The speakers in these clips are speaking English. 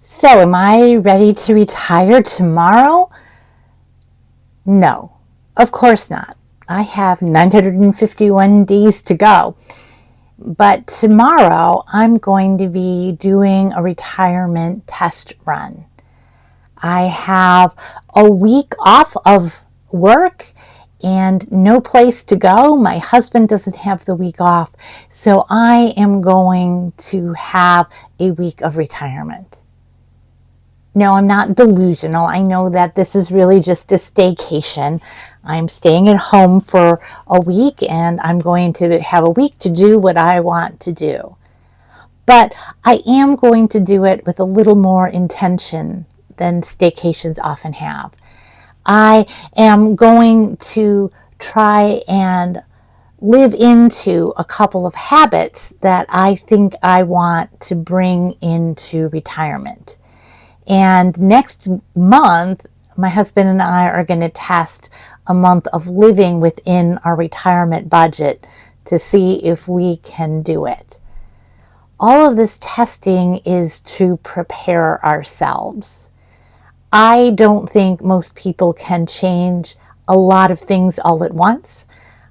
So, am I ready to retire tomorrow? No, of course not. I have 951 days to go. But tomorrow, I'm going to be doing a retirement test run. I have a week off of work and no place to go. My husband doesn't have the week off, so I am going to have a week of retirement. No, I'm not delusional. I know that this is really just a staycation. I'm staying at home for a week and I'm going to have a week to do what I want to do. But I am going to do it with a little more intention than staycations often have. I am going to try and live into a couple of habits that I think I want to bring into retirement. And next month, my husband and I are going to test a month of living within our retirement budget to see if we can do it. All of this testing is to prepare ourselves. I don't think most people can change a lot of things all at once.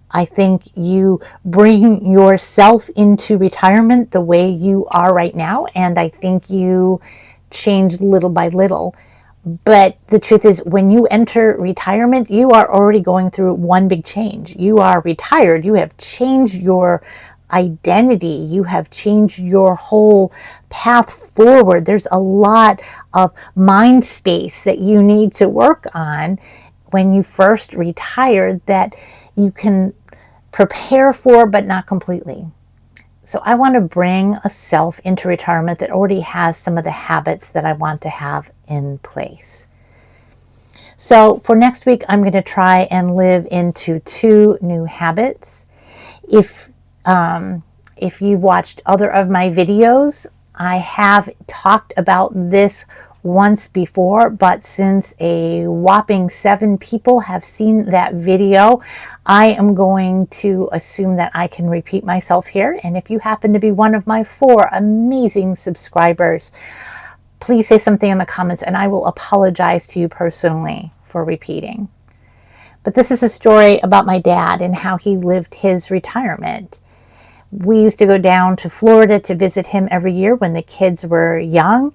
I think you bring yourself into retirement the way you are right now, and I think you change little by little. But the truth is, when you enter retirement, you are already going through one big change. You are retired. You have changed your identity. You have changed your whole path forward. There's a lot of mind space that you need to work on when you first retired that you can prepare for, but not completely. So I want to bring a self into retirement that already has some of the habits that I want to have in place. So for next week, I'm going to try and live into 2 new habits. If you've watched other of my videos, I have talked about this once before, but since a whopping 7 people have seen that video, I am going to assume that I can repeat myself here. And if you happen to be one of my 4 amazing subscribers, please say something in the comments and I will apologize to you personally for repeating. But this is a story about my dad and how he lived his retirement. We used to go down to Florida to visit him every year when the kids were young.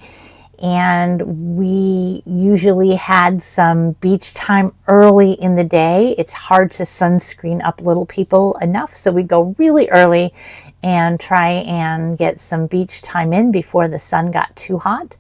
And we usually had some beach time early in the day. It's hard to sunscreen up little people enough, so we'd go really early and try and get some beach time in before the sun got too hot.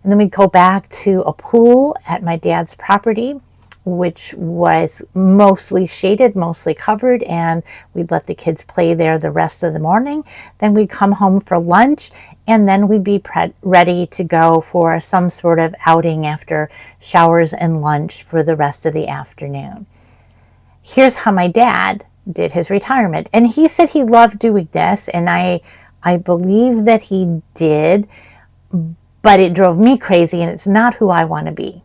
And then we'd go back to a pool at my dad's property, which was mostly shaded, mostly covered, and we'd let the kids play there the rest of the morning. Then we'd come home for lunch, and then we'd be ready to go for some sort of outing after showers and lunch for the rest of the afternoon. Here's how my dad did his retirement. And he said he loved doing this, and I believe that he did, but it drove me crazy, and it's not who I want to be.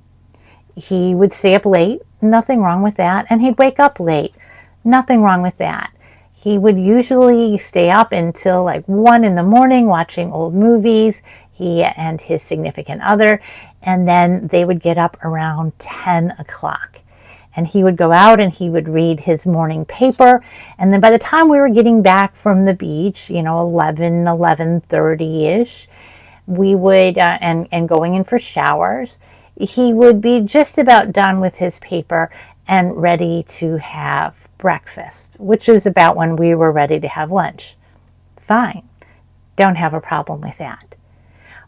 He would stay up late, nothing wrong with that, and he'd wake up late, nothing wrong with that. He would usually stay up until like 1 in the morning watching old movies, he and his significant other, and then they would get up around 10 o'clock. And he would go out and he would read his morning paper, and then by the time we were getting back from the beach, 11:30-ish, we would, and going in for showers, he would be just about done with his paper and ready to have breakfast, which is about when we were ready to have lunch. Fine. Don't have a problem with that.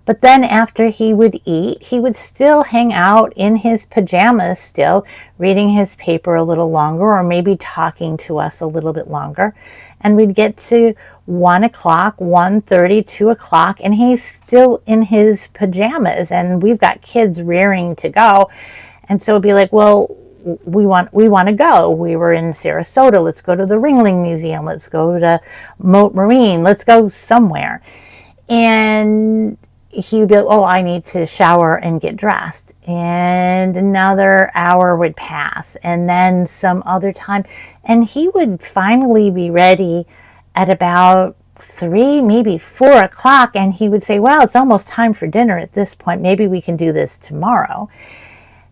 But then after he would eat, he would still hang out in his pajamas still, reading his paper a little longer or maybe talking to us a little bit longer. And we'd get to 1 o'clock, 1:30, 2 o'clock, and he's still in his pajamas. And we've got kids rearing to go. And so it'd be like, well, we want to go. We were in Sarasota. Let's go to the Ringling Museum. Let's go to Moat Marine. Let's go somewhere. And he would be like, oh, I need to shower and get dressed. And another hour would pass. And then some other time. And he would finally be ready at about 3, maybe 4 o'clock, and he would say, well, it's almost time for dinner at this point. Maybe we can do this tomorrow.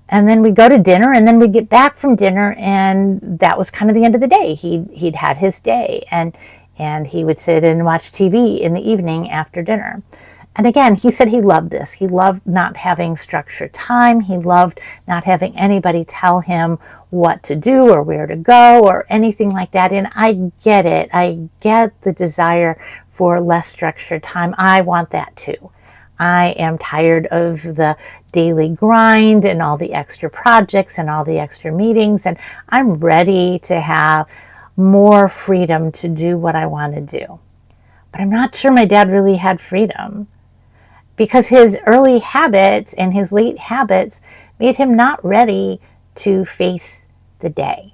And then we'd go to dinner, and then we'd get back from dinner, and that was kind of the end of the day. He'd had his day, and he would sit and watch TV in the evening after dinner. And again, he said he loved this. He loved not having structured time. He loved not having anybody tell him what to do or where to go or anything like that. And I get it. I get the desire for less structured time. I want that too. I am tired of the daily grind and all the extra projects and all the extra meetings. And I'm ready to have more freedom to do what I want to do. But I'm not sure my dad really had freedom, because his early habits and his late habits made him not ready to face the day.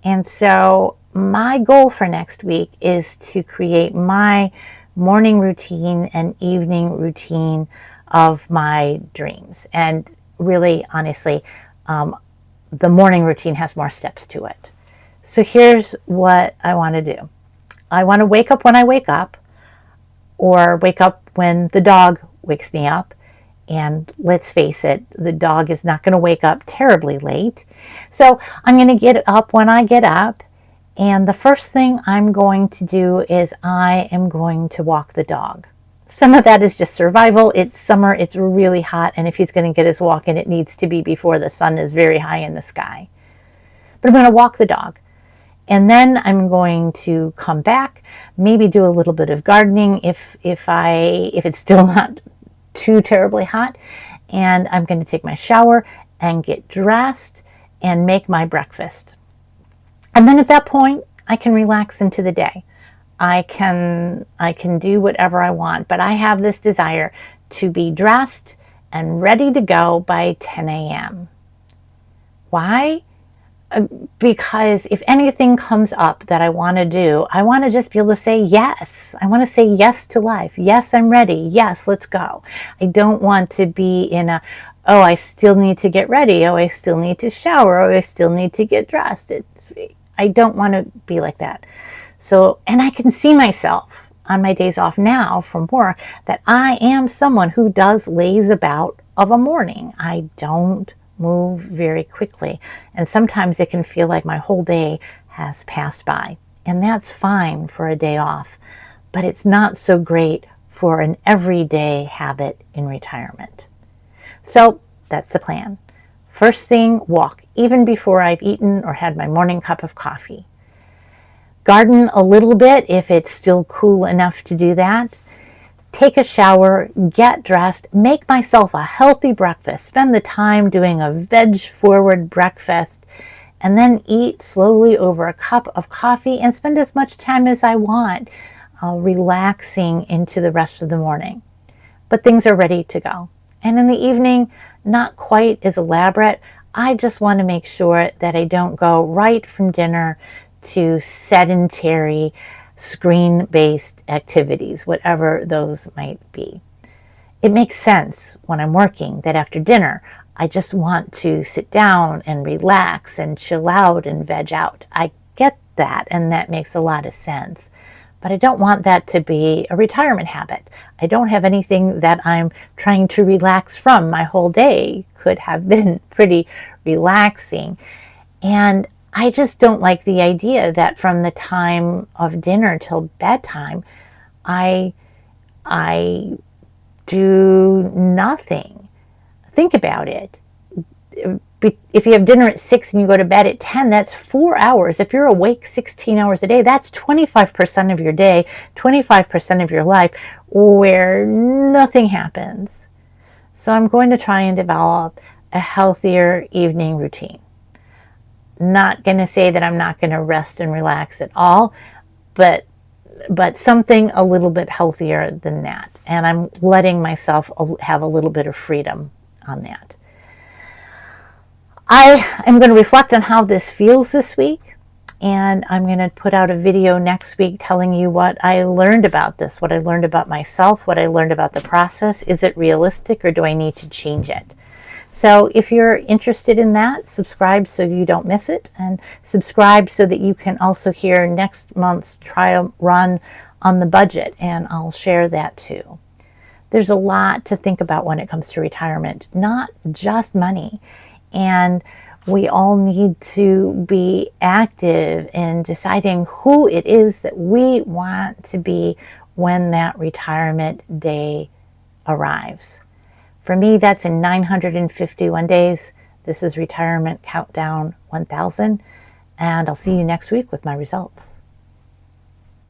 And so my goal for next week is to create my morning routine and evening routine of my dreams. And really, honestly, the morning routine has more steps to it. So here's what I want to do. I want to wake up when I wake up, or wake up when the dog wakes me up. And let's face it, the dog is not going to wake up terribly late. So I'm going to get up when I get up. And the first thing I'm going to do is I am going to walk the dog. Some of that is just survival. It's summer, it's really hot. And if he's going to get his walk in, it needs to be before the sun is very high in the sky. But I'm going to walk the dog. And then I'm going to come back, maybe do a little bit of gardening if it's still not too terribly hot. And I'm going to take my shower and get dressed and make my breakfast. And then at that point, I can relax into the day. I can do whatever I want, but I have this desire to be dressed and ready to go by 10 a.m. Why? Because if anything comes up that I want to do, I want to just be able to say yes. I want to say yes to life. Yes, I'm ready. Yes, let's go. I don't want to be in a, oh, I still need to get ready. Oh, I still need to shower. Oh, I still need to get dressed. I don't want to be like that. So, and I can see myself on my days off now from work that I am someone who does laze about of a morning. I don't move very quickly. And sometimes it can feel like my whole day has passed by. And that's fine for a day off, but it's not so great for an everyday habit in retirement. So that's the plan. First thing, walk, even before I've eaten or had my morning cup of coffee. Garden a little bit if it's still cool enough to do that. Take a shower, get dressed, make myself a healthy breakfast, spend the time doing a veg-forward breakfast, and then eat slowly over a cup of coffee and spend as much time as I want relaxing into the rest of the morning. But things are ready to go. And in the evening, not quite as elaborate. I just want to make sure that I don't go right from dinner to sedentary screen-based activities, whatever those might be. It makes sense when I'm working that after dinner, I just want to sit down and relax and chill out and veg out. I get that, and that makes a lot of sense. But I don't want that to be a retirement habit. I don't have anything that I'm trying to relax from. My whole day could have been pretty relaxing. And I just don't like the idea that from the time of dinner till bedtime, I do nothing. Think about it. If you have dinner at 6 and you go to bed at 10, that's 4 hours. If you're awake 16 hours a day, that's 25% of your day, 25% of your life where nothing happens. So I'm going to try and develop a healthier evening routine. Not going to say that I'm not going to rest and relax at all, but something a little bit healthier than that. And I'm letting myself have a little bit of freedom on that. I am going to reflect on how this feels this week, and I'm going to put out a video next week telling you what I learned about this, what I learned about myself, what I learned about the process. Is it realistic, or do I need to change it? So if you're interested in that, subscribe so you don't miss it, and subscribe so that you can also hear next month's trial run on the budget, and I'll share that too. There's a lot to think about when it comes to retirement, not just money. And we all need to be active in deciding who it is that we want to be when that retirement day arrives. For me, that's in 951 days. This is Retirement Countdown 1000, and I'll see you next week with my results.